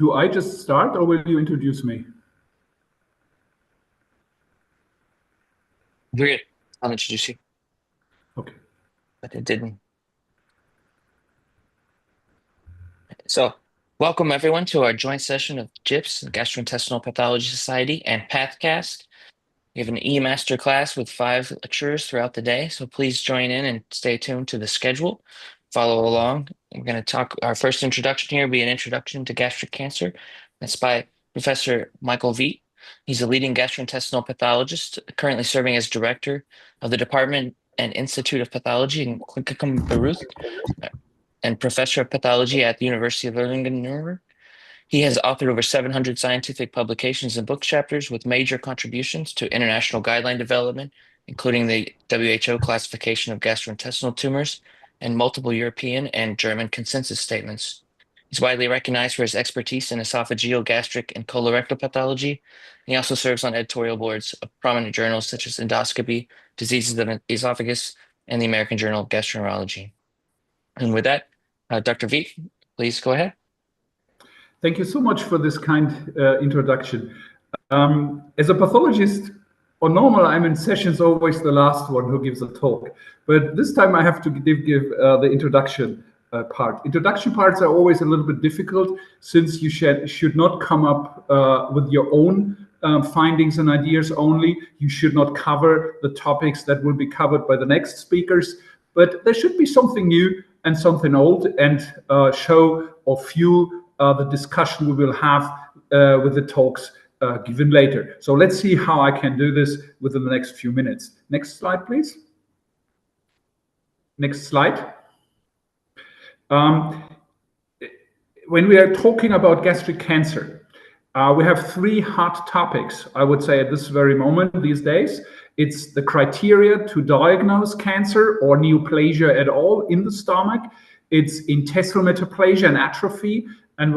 Do I just start or will you introduce me? Great. I'll introduce you. Okay. But it didn't. So, welcome everyone to our joint session of GIPS, Gastrointestinal Pathology Society, and PathCast. We have an eMasterclass with 5 lecturers throughout the day, so please join in and stay tuned to the schedule. Follow along. We're going to talk, our first introduction here will be an introduction to gastric cancer. That's by Professor Michael Vieth. He's a leading gastrointestinal pathologist, currently serving as director of the Department and Institute of Pathology in Klinikum, Bayreuth, and professor of pathology at the University of Erlangen-Nuremberg. He has authored over 700 scientific publications and book chapters with major contributions to international guideline development, including the WHO classification of gastrointestinal tumors and multiple European and German consensus statements. He's widely recognized for his expertise in esophageal, gastric, and colorectal pathology. He also serves on editorial boards of prominent journals such as Endoscopy, Diseases of the Esophagus, and the American Journal of Gastroenterology. And with that, Dr. Vieth, please go ahead. Thank you so much for this kind introduction. As a pathologist, on normal, I'm in sessions always the last one who gives a talk. But this time I have to give the introduction part. Introduction parts are always a little bit difficult since you should not come up with your own findings and ideas only. You should not cover the topics that will be covered by the next speakers. But there should be something new and something old and show or fuel the discussion we will have with the talks given later. So let's see how I can do this within the next few minutes. Next slide, please. Next slide. When we are talking about gastric cancer, we have 3 hot topics, I would say, at this very moment these days. It's the criteria to diagnose cancer or neoplasia at all in the stomach. It's intestinal metaplasia and atrophy, and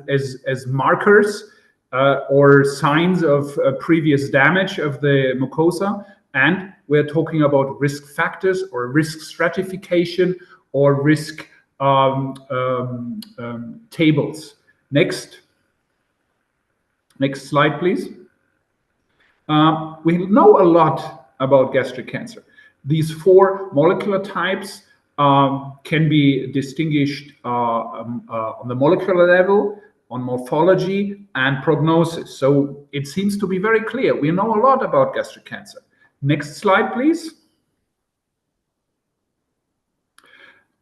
as markers or signs of previous damage of the mucosa. And we're talking about risk factors or risk stratification or risk tables. Next slide, please. We know a lot about gastric cancer. These 4 molecular types can be distinguished on the molecular level, on morphology and prognosis. So it seems to be very clear. We know a lot about gastric cancer. Next slide, please.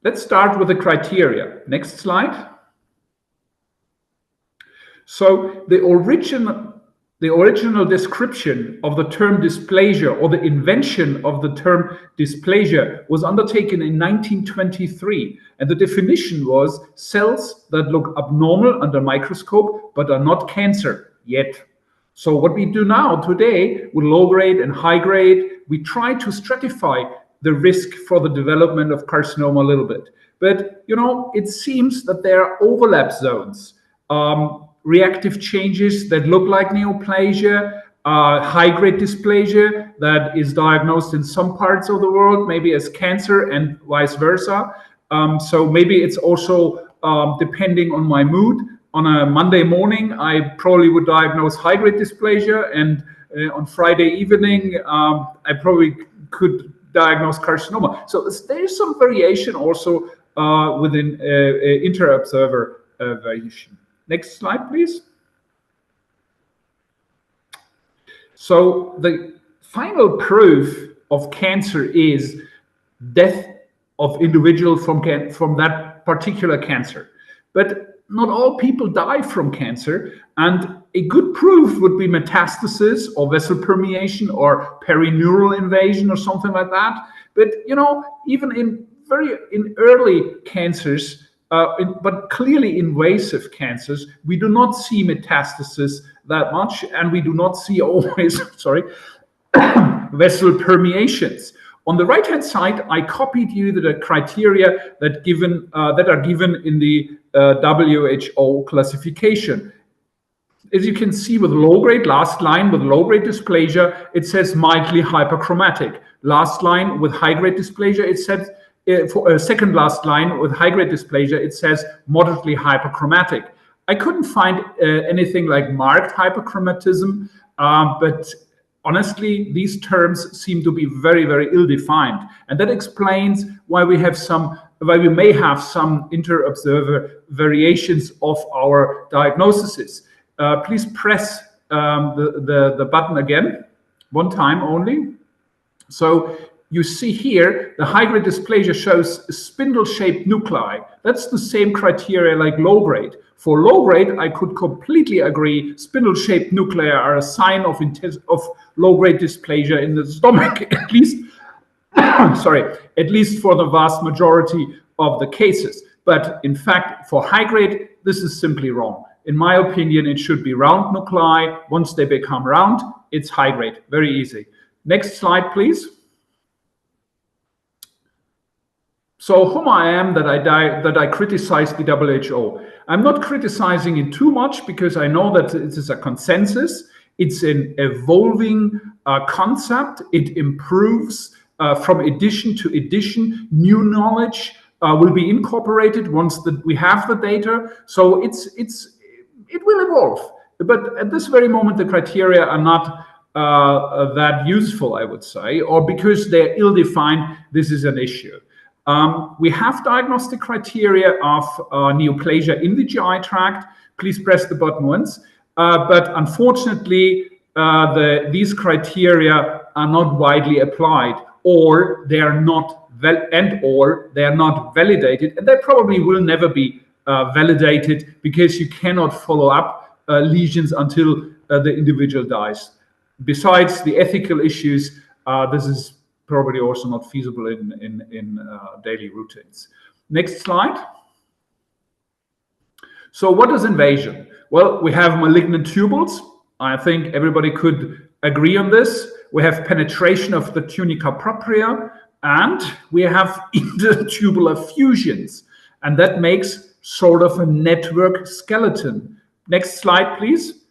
Let's start with the criteria. Next slide. So the original description of the term dysplasia, or the invention of the term dysplasia, was undertaken in 1923. And the definition was cells that look abnormal under microscope but are not cancer yet. So what we do now today with low grade and high grade, we try to stratify the risk for the development of carcinoma a little bit. But, you know, it seems that there are overlap zones. Reactive changes that look like neoplasia, high-grade dysplasia that is diagnosed in some parts of the world, maybe as cancer and vice versa. So maybe it's also depending on my mood. On a Monday morning, I probably would diagnose high-grade dysplasia, and on Friday evening, I probably could diagnose carcinoma. So there is some variation also within inter-observer variation. Next slide, please. So the final proof of cancer is death of individual from that particular cancer. But not all people die from cancer, and a good proof would be metastasis or vessel permeation or perineural invasion or something like that. But you know, even in early cancers, but clearly invasive cancers, we do not see metastasis that much, and we do not see always, vessel permeations. On the right-hand side, I copied you the criteria that are given in the WHO classification. As you can see, with low-grade, last line with low-grade dysplasia, it says mildly hyperchromatic. Last line with high-grade dysplasia, it says for a second last line with high-grade dysplasia, it says moderately hyperchromatic. I couldn't find anything like marked hyperchromatism, but honestly, these terms seem to be very, very ill-defined, and that explains why we may have some inter-observer variations of our diagnoses. Please press the button again, one time only. So you see here, the high-grade dysplasia shows spindle-shaped nuclei. That's the same criteria like low-grade. For low-grade, I could completely agree. Spindle-shaped nuclei are a sign of low-grade dysplasia in the stomach, at least, at least for the vast majority of the cases. But in fact, for high-grade, this is simply wrong. In my opinion, it should be round nuclei. Once they become round, it's high-grade. Very easy. Next slide, please. So whom I am that I criticize the WHO. I'm not criticizing it too much because I know that it is a consensus. It's an evolving concept. It improves from edition to edition. New knowledge will be incorporated once we have the data. So it will evolve. But at this very moment, the criteria are not that useful, I would say, or because they're ill-defined, this is an issue. We have diagnostic criteria of neoplasia in the GI tract. Please press the button once. But unfortunately, these criteria are not widely applied, or they are not validated, and they probably will never be validated because you cannot follow up lesions until the individual dies. Besides the ethical issues, this is probably also not feasible in daily routines. Next slide. So what is invasion? Well, we have malignant tubules. I think everybody could agree on this. We have penetration of the tunica propria, and we have intertubular fusions, and that makes sort of a network skeleton. Next slide, please.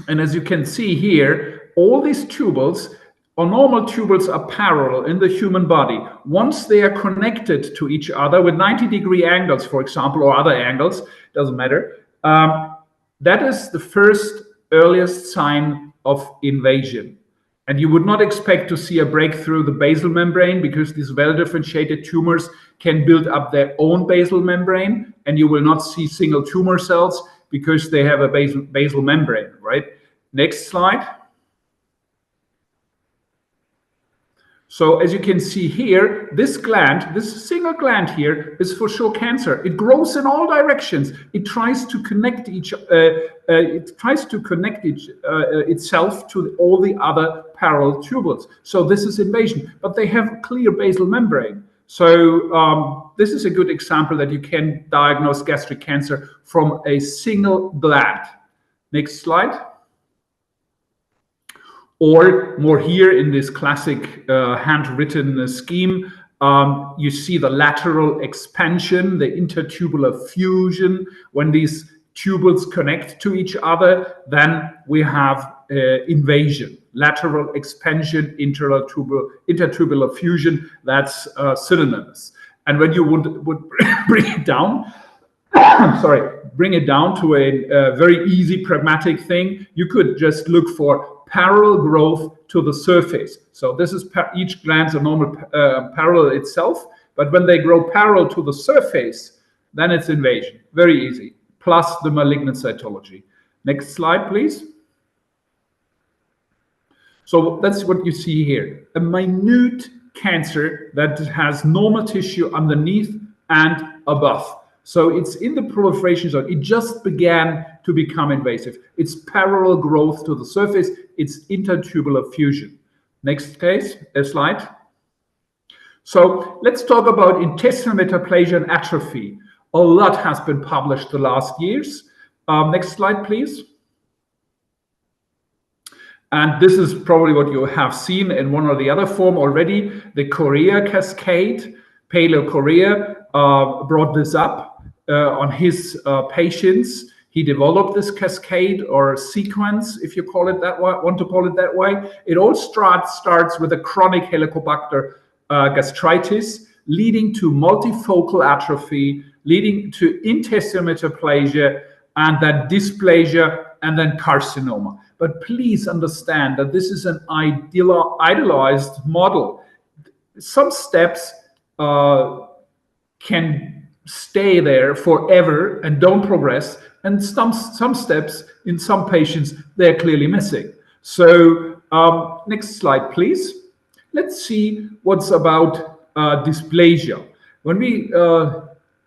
And as you can see here, all these tubules, or normal tubules, are parallel in the human body. Once they are connected to each other with 90-degree angles, for example, or other angles, doesn't matter, that is the first earliest sign of invasion. And you would not expect to see a break through the basal membrane because these well-differentiated tumors can build up their own basal membrane, and you will not see single tumor cells because they have a basal membrane, right? Next slide. So as you can see here, this gland, this single gland here, is for sure cancer. It grows in all directions. It tries to connect itself to all the other parallel tubules. So this is invasion, but they have a clear basal membrane. So this is a good example that you can diagnose gastric cancer from a single gland. Next slide. Or more here in this classic handwritten scheme, you see the lateral expansion, the intertubular fusion. When these tubules connect to each other, then we have invasion. Lateral expansion, intertubular fusion, that's synonymous. And when you would bring it down, bring it down to a very easy pragmatic thing, you could just look for parallel growth to the surface. So this is each gland's a normal parallel itself, but when they grow parallel to the surface, then it's invasion. Very easy. Plus the malignant cytology. Next slide, please. So that's what you see here. A minute cancer that has normal tissue underneath and above. So it's in the proliferation zone. It just began to become invasive. It's parallel growth to the surface. It's intertubular fusion. Next slide. So let's talk about intestinal metaplasia and atrophy. A lot has been published the last years. Next slide, please. And this is probably what you have seen in one or the other form already. The Korea cascade, Paleo Korea brought this up on his patients. He developed this cascade or sequence, if you call it that way, want to call it that way. It all starts with a chronic Helicobacter gastritis leading to multifocal atrophy, leading to intestinal metaplasia, and then dysplasia, and then carcinoma. But please understand that this is an idealized model. Some steps can stay there forever and don't progress, and some steps in some patients, they're clearly missing. So next slide, please. Let's see what's about dysplasia. When we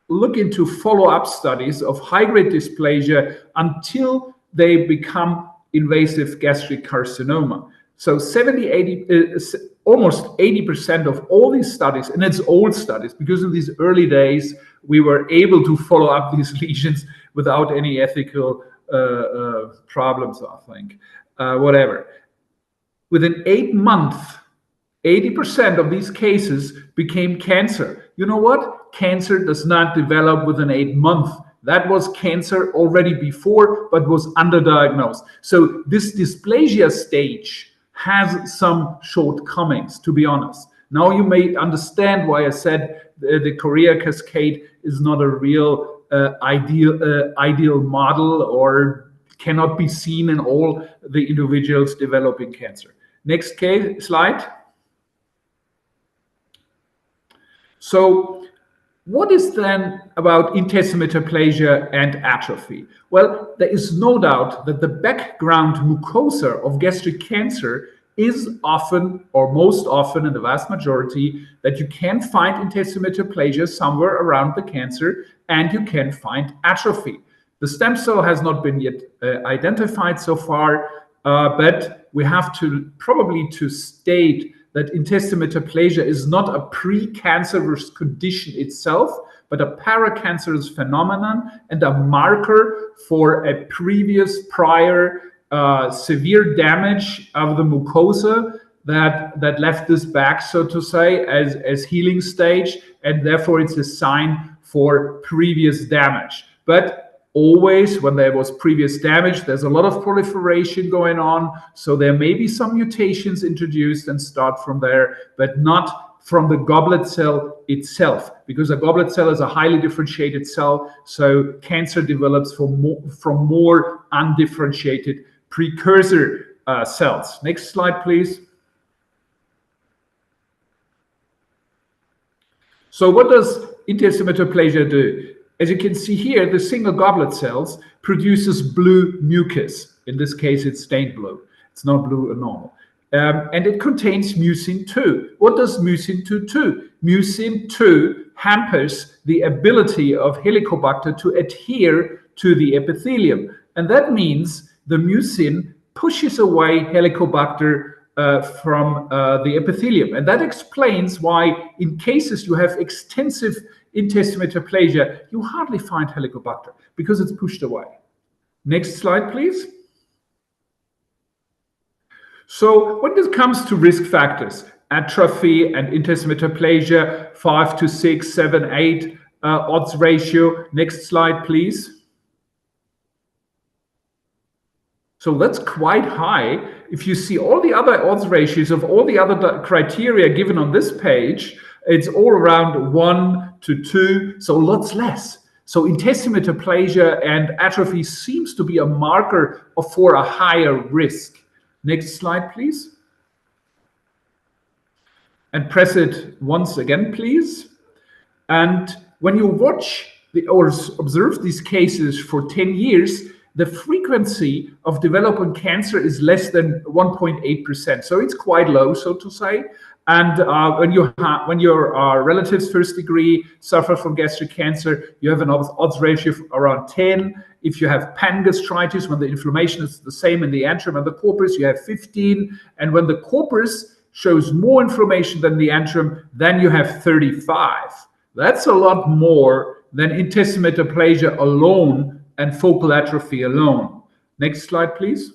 look into follow-up studies of high-grade dysplasia until they become invasive gastric carcinoma. So 70, almost 80% of all these studies, and it's old studies, because in these early days, we were able to follow up these lesions without any ethical problems, I think, whatever. Within 8 months, 80% of these cases became cancer. You know what? Cancer does not develop within 8 months. That was cancer already before, but was underdiagnosed. So this dysplasia stage has some shortcomings, to be honest. Now you may understand why I said the Korea cascade is not a real ideal model, or cannot be seen in all the individuals developing cancer. Next slide. So what is then about intestinal metaplasia and atrophy? Well, there is no doubt that the background mucosa of gastric cancer is often, or most often in the vast majority, that you can find intestinal metaplasia somewhere around the cancer, and you can find atrophy. The stem cell has not been yet identified so far, but we have to probably to state that intestinal metaplasia is not a precancerous condition itself, but a paracancerous phenomenon and a marker for a prior severe damage of the mucosa that left this back, so to say, as healing stage, and therefore it's a sign for previous damage. But always when there was previous damage, there's a lot of proliferation going on, so there may be some mutations introduced and start from there, but not from the goblet cell itself, because a goblet cell is a highly differentiated cell, so cancer develops from more undifferentiated precursor cells. Next slide, please. So what does intestinal metaplasia do? As you can see here, the single goblet cells produces blue mucus. In this case, it's stained blue. It's not blue or normal. And it contains mucin 2. What does mucin 2 do? Mucin 2 hampers the ability of Helicobacter to adhere to the epithelium. And that means the mucin pushes away Helicobacter from the epithelium. And that explains why in cases you have extensive intestinal metaplasia, you hardly find Helicobacter because it's pushed away. Next slide, please. So when it comes to risk factors, atrophy and intestinal metaplasia, 5 to 6, 7, 8 odds ratio. Next slide, please. So that's quite high. If you see all the other odds ratios of all the other criteria given on this page, it's all around 1 to 2, so lots less. So intestinal metaplasia and atrophy seems to be a marker for a higher risk. Next slide, please. And press it once again, please. And when you watch or observe these cases for 10 years, the frequency of developing cancer is less than 1.8%. So it's quite low, so to say. And when your relatives first degree suffer from gastric cancer, you have an odds ratio of around 10. If you have pangastritis, when the inflammation is the same in the antrum and the corpus, you have 15. And when the corpus shows more inflammation than the antrum, then you have 35. That's a lot more than intestinal metaplasia alone and focal atrophy alone. Next slide, please.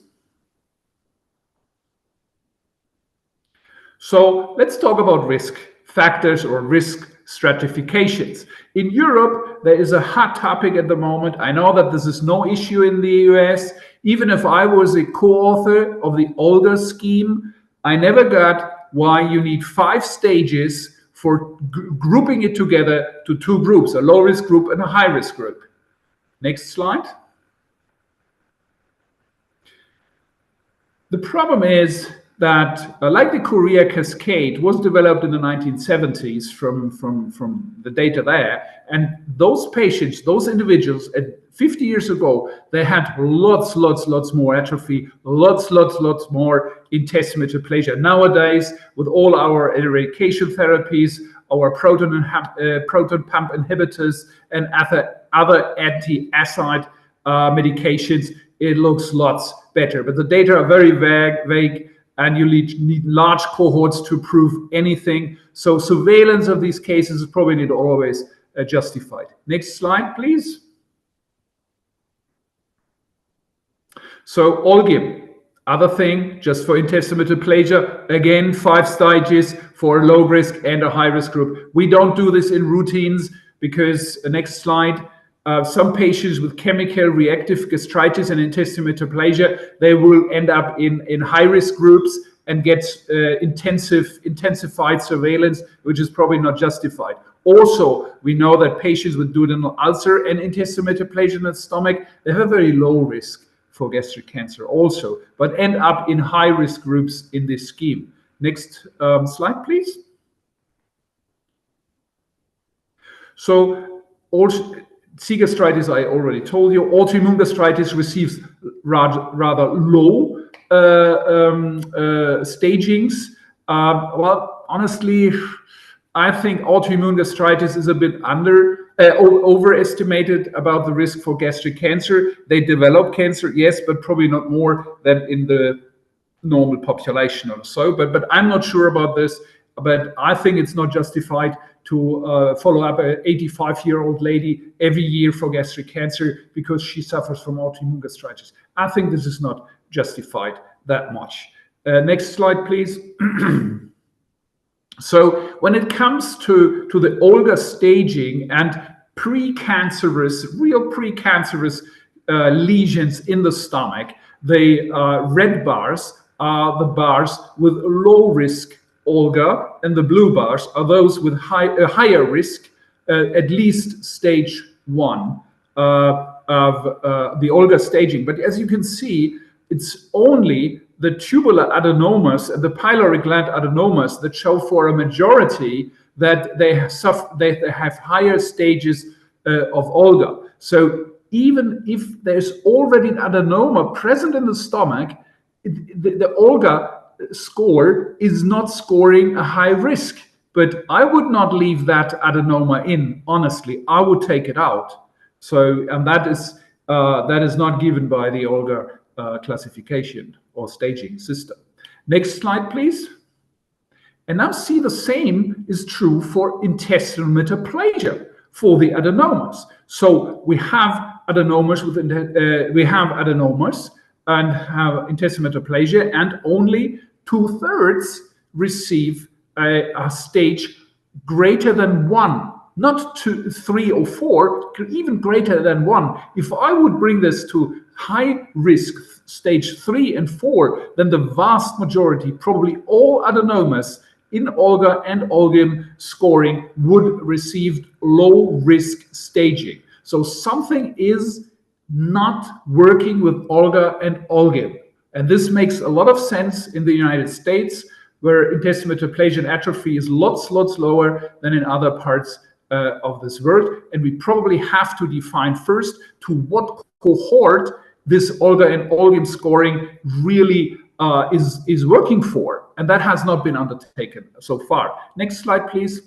So let's talk about risk factors or risk stratifications. In Europe, there is a hot topic at the moment. I know that this is no issue in the US. Even if I was a co-author of the older scheme, I never got why you need 5 stages for grouping it together to two groups, a low-risk group and a high-risk group. Next slide. The problem is that, like the Korea cascade, was developed in the 1970s from the data there. And those patients, those individuals, 50 years ago, they had lots more atrophy, lots more intestinal metaplasia. Nowadays, with all our eradication therapies, our proton pump inhibitors, and other anti-acid medications, it looks lots better. But the data are very vague, and you need large cohorts to prove anything. So surveillance of these cases is probably not always justified. Next slide, please. So OLGIM, other thing, just for intestinal metaplasia, again, 5 stages for a low risk and a high risk group. We don't do this in routines because, next slide, some patients with chemical reactive gastritis and intestinal metaplasia, they will end up in high-risk groups and get intensified surveillance, which is probably not justified. Also, we know that patients with duodenal ulcer and intestinal metaplasia in the stomach, they have a very low risk for gastric cancer also, but end up in high-risk groups in this scheme. Next slide, please. So, also, C. gastritis, I already told you. Autoimmune gastritis receives rather low stagings. Well, honestly, I think autoimmune gastritis is a bit overestimated about the risk for gastric cancer. They develop cancer, yes, but probably not more than in the normal population or so. But I'm not sure about this. But I think it's not justified to follow up an 85-year-old lady every year for gastric cancer because she suffers from autoimmune gastritis. I think this is not justified that much. Next slide, please. So when it comes to the older staging and precancerous, real precancerous lesions in the stomach, the red bars are the bars with low risk Olga, and the blue bars are those with higher risk, at least stage 1 of the Olga staging. But as you can see, it's only the tubular adenomas and the pylori gland adenomas that show for a majority that they have higher stages of Olga. So even if there's already an adenoma present in the stomach, the Olga score is not scoring a high risk. But I would not leave that adenoma in, honestly. I would take it out. So, and that is not given by the Olga classification or staging system. Next slide, please. And now see the same is true for intestinal metaplasia for the adenomas. So we have adenomas and have intestinal metaplasia, and only 2/3 receive a stage greater than 1, not 2, 3, or 4, even greater than 1. If I would bring this to high risk stage 3 and 4, then the vast majority, probably all adenomas in Olga and OLGIM scoring would receive low risk staging. So something is not working with Olga and OLGIM. And this makes a lot of sense in the United States, where intestinal metaplasia and atrophy is lots lower than in other parts of this world. And we probably have to define first to what cohort this Olga and OLGIM scoring really is working for. And that has not been undertaken so far. Next slide, please.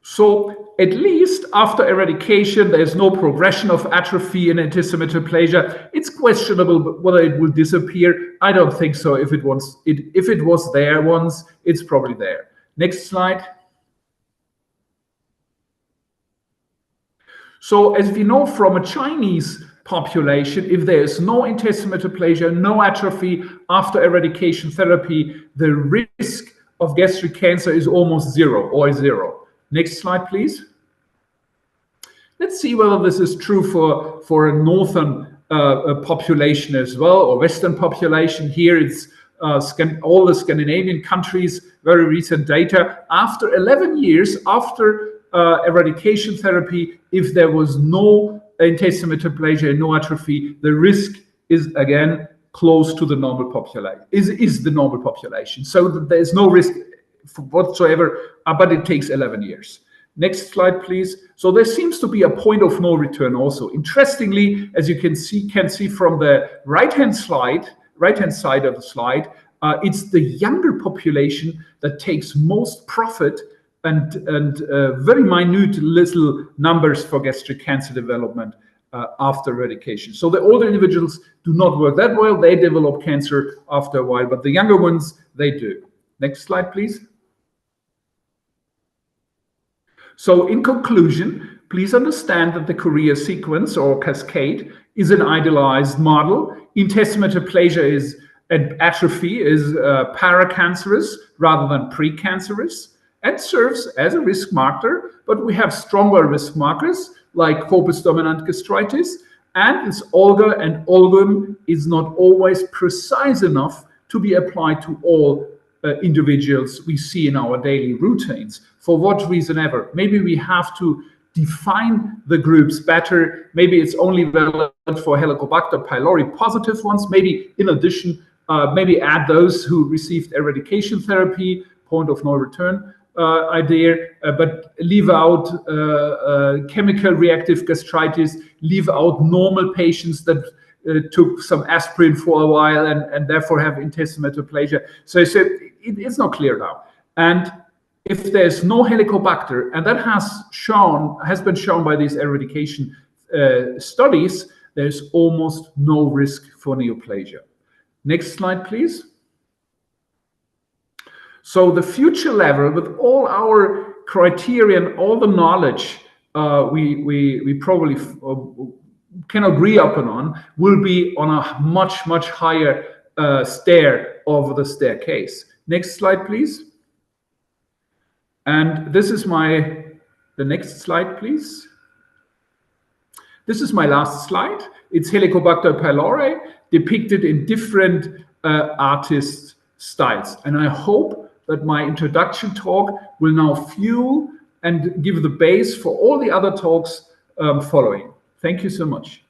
So at least after eradication, there is no progression of atrophy and intestinal metaplasia. It's questionable whether it will disappear. I don't think so. If it was there once, it's probably there. Next slide. So as we know from a Chinese population, if there is no intestinal metaplasia, no atrophy after eradication therapy, the risk of gastric cancer is almost zero or zero. Next slide, please. Let's see whether this is true for a northern population as well, or Western population. Here it's all the Scandinavian countries, very recent data. After 11 years, after eradication therapy, if there was no intestinal metaplasia and no atrophy, the risk is again close to the normal population, is the normal population. So there's no risk whatsoever, but it takes 11 years. Next slide, please. So there seems to be a point of no return also. Interestingly, as you can see from the right-hand side of the slide, it's the younger population that takes most profit and very minute little numbers for gastric cancer development after eradication. So the older individuals do not work that well. They develop cancer after a while, but the younger ones, they do. Next slide, please. So in conclusion, please understand that the Korea sequence or cascade is an idealized model. Intestinal metaplasia and atrophy is paracancerous rather than precancerous and serves as a risk marker, but we have stronger risk markers like corpus dominant gastritis, and its olga and olgum is not always precise enough to be applied to all individuals we see in our daily routines. For what reason ever? Maybe we have to define the groups better. Maybe it's only relevant for Helicobacter pylori positive ones. Maybe in addition, maybe add those who received eradication therapy, point of no return idea, but leave out chemical reactive gastritis, leave out normal patients that took some aspirin for a while and therefore have intestinal metaplasia. So I said it's not clear now. And if there's no Helicobacter, and that has been shown by these eradication studies, there's almost no risk for neoplasia. Next slide, please. So the future level, with all our criteria and all the knowledge we probably can agree upon, will be on a much, much higher stair over the staircase. Next slide, please. And this is the next slide, please. This is my last slide. It's Helicobacter pylori depicted in different artist styles. And I hope that my introduction talk will now fuel and give the base for all the other talks following. Thank you so much.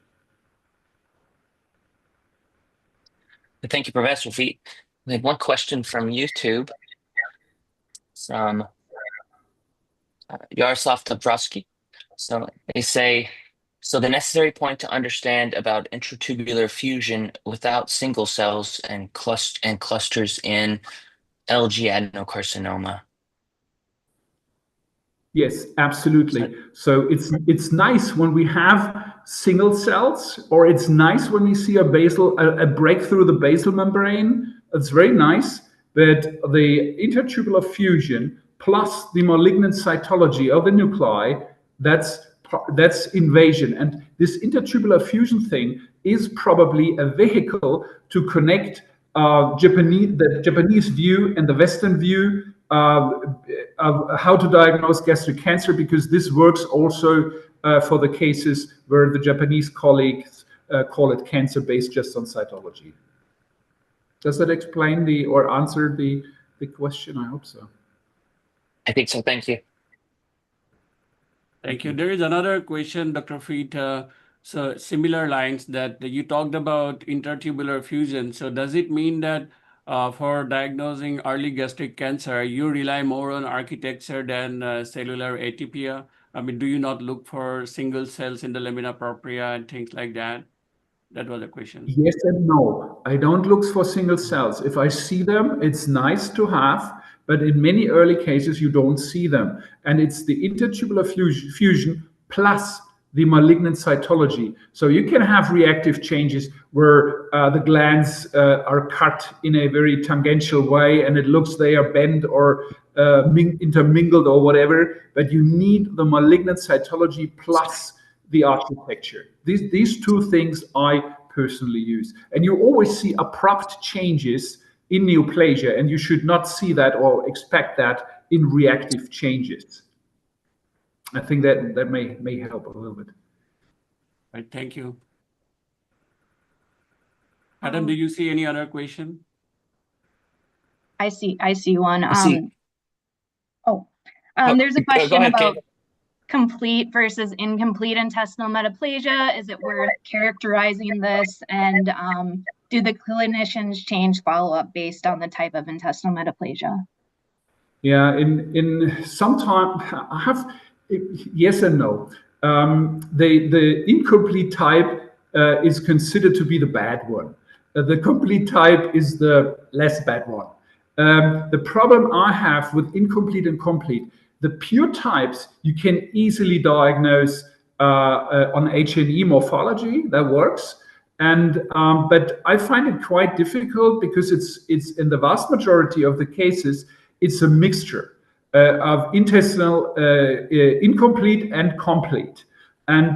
Thank you, Professor Vieth. We had one question from YouTube from Yaroslav Dabrowski. So they say, so the necessary point to understand about intratubular fusion without single cells and clusters in LG adenocarcinoma. Yes, absolutely. So it's nice when we have single cells, or it's nice when we see a break through the basal membrane. It's very nice, but the intratubular fusion plus the malignant cytology of the nuclei, that's invasion. And this intratubular fusion thing is probably a vehicle to connect the Japanese view and the Western view of how to diagnose gastric cancer, because this works also for the cases where the Japanese colleagues call it cancer based just on cytology. Does that explain or answer the question? I hope so. I think so. Thank you. Thank you. There is another question, Dr. Vieth. So similar lines that you talked about intratubular fusion. So does it mean that for diagnosing early gastric cancer, you rely more on architecture than cellular atypia? I mean, do you not look for single cells in the lamina propria and things like that? That was the question. Yes and no. I don't look for single cells. If I see them, it's nice to have, but in many early cases, you don't see them. And it's the intratubular fusion plus the malignant cytology. So you can have reactive changes where the glands are cut in a very tangential way and it looks they are bent or intermingled or whatever, but you need the malignant cytology plus the architecture. These two things I personally use. And you always see abrupt changes in neoplasia, and you should not see that or expect that in reactive changes. I think that may help a little bit. Right, thank you. Adam, do you see any other question? I see one. I see. There's a Go question ahead, about Kate. complete versus incomplete intestinal metaplasia. Is it worth characterizing this? And do the clinicians change follow-up based on the type of intestinal metaplasia? Yeah, in some time I have yes and no. The incomplete type is considered to be the bad one. The complete type is the less bad one. The problem I have with incomplete and complete, the pure types you can easily diagnose on H&E morphology. That works. And but I find it quite difficult because it's in the vast majority of the cases it's a mixture of intestinal incomplete and complete. And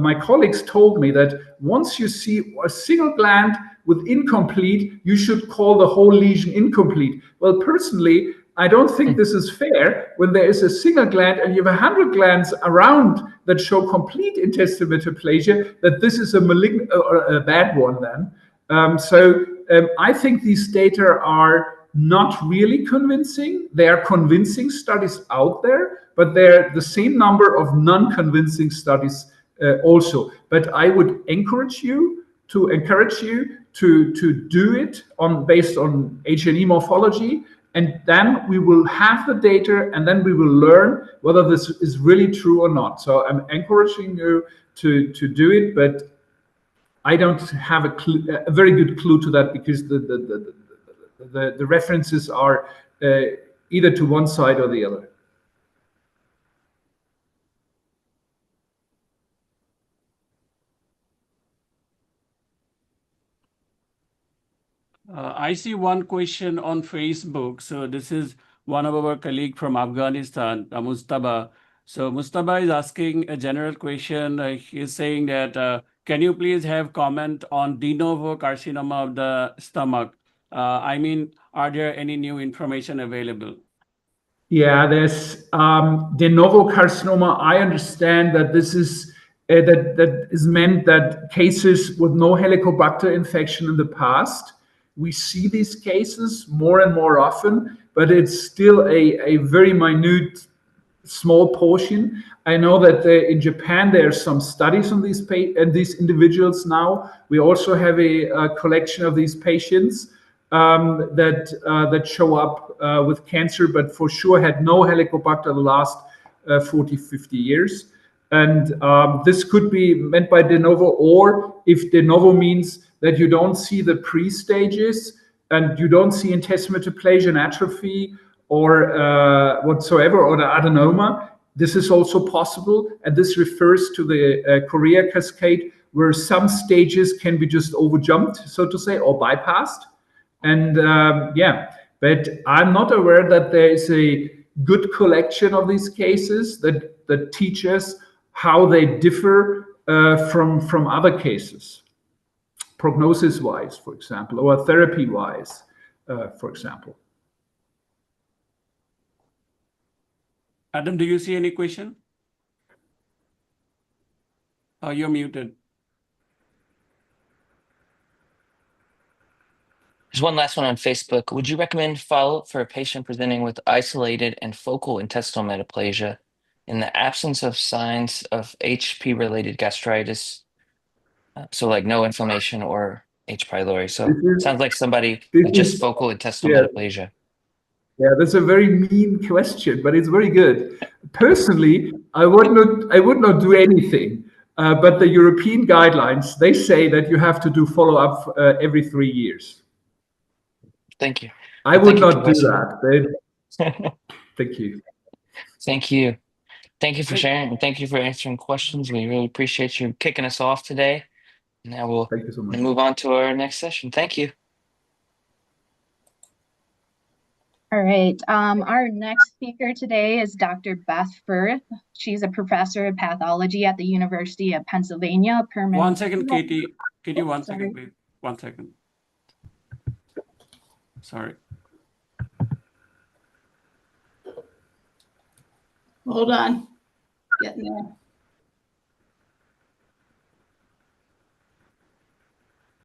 my colleagues told me that once you see a single gland with incomplete, you should call the whole lesion incomplete. Well, personally, I don't think this is fair when there is a single gland and you have 100 glands around that show complete intestinal metaplasia, that this is a malignant or a bad one then. So I think these data are not really convincing. There are convincing studies out there, but there are the same number of non-convincing studies also. But I would encourage you to do it based on H&E morphology, and then we will have the data, and then we will learn whether this is really true or not. So I'm encouraging you to do it, but I don't have a very good clue to that because the references are either to one side or the other. I see one question on Facebook. So this is one of our colleagues from Afghanistan, Mustaba. So Mustaba is asking a general question. He's saying that, can you please have comment on de novo carcinoma of the stomach? I mean, are there any new information available? Yeah, there's de novo carcinoma. I understand that this is that is meant that cases with no Helicobacter infection in the past. We see these cases more and more often, but it's still a very minute, small portion. I know that in Japan there are some studies on these individuals now. We also have a collection of these patients that show up with cancer, but for sure had no Helicobacter the last 40, 50 years. And this could be meant by de novo, or if de novo means that you don't see the pre-stages and you don't see intestinal metaplasia and atrophy or whatsoever, or the adenoma, this is also possible. And this refers to the Korea cascade, where some stages can be just overjumped, so to say, or bypassed. And yeah, but I'm not aware that there is a good collection of these cases that teach us how they differ from other cases, prognosis-wise, for example, or therapy-wise, for example. Adam, do you see any question? Oh, you're muted. There's one last one on Facebook. Would you recommend follow-up for a patient presenting with isolated and focal intestinal metaplasia in the absence of signs of HP-related gastritis? So like no inflammation or H. pylori. So sounds like somebody with just focal intestinal metaplasia. Yeah, that's a very mean question, but it's very good. Personally, I would not do anything. But the European guidelines, they say that you have to do follow-up every 3 years. Thank you. I would not do that. Thank you. Thank you. Thank you for sharing, and thank you for answering questions. We really appreciate you kicking us off today. Now we'll move on to our next session. Thank you. All right. Our next speaker today is Dr. Beth Vieth. She's a professor of pathology at the University of Pennsylvania. 1 second, Katie. Katie, 1 second, please. 1 second. Sorry. Hold on. Getting there.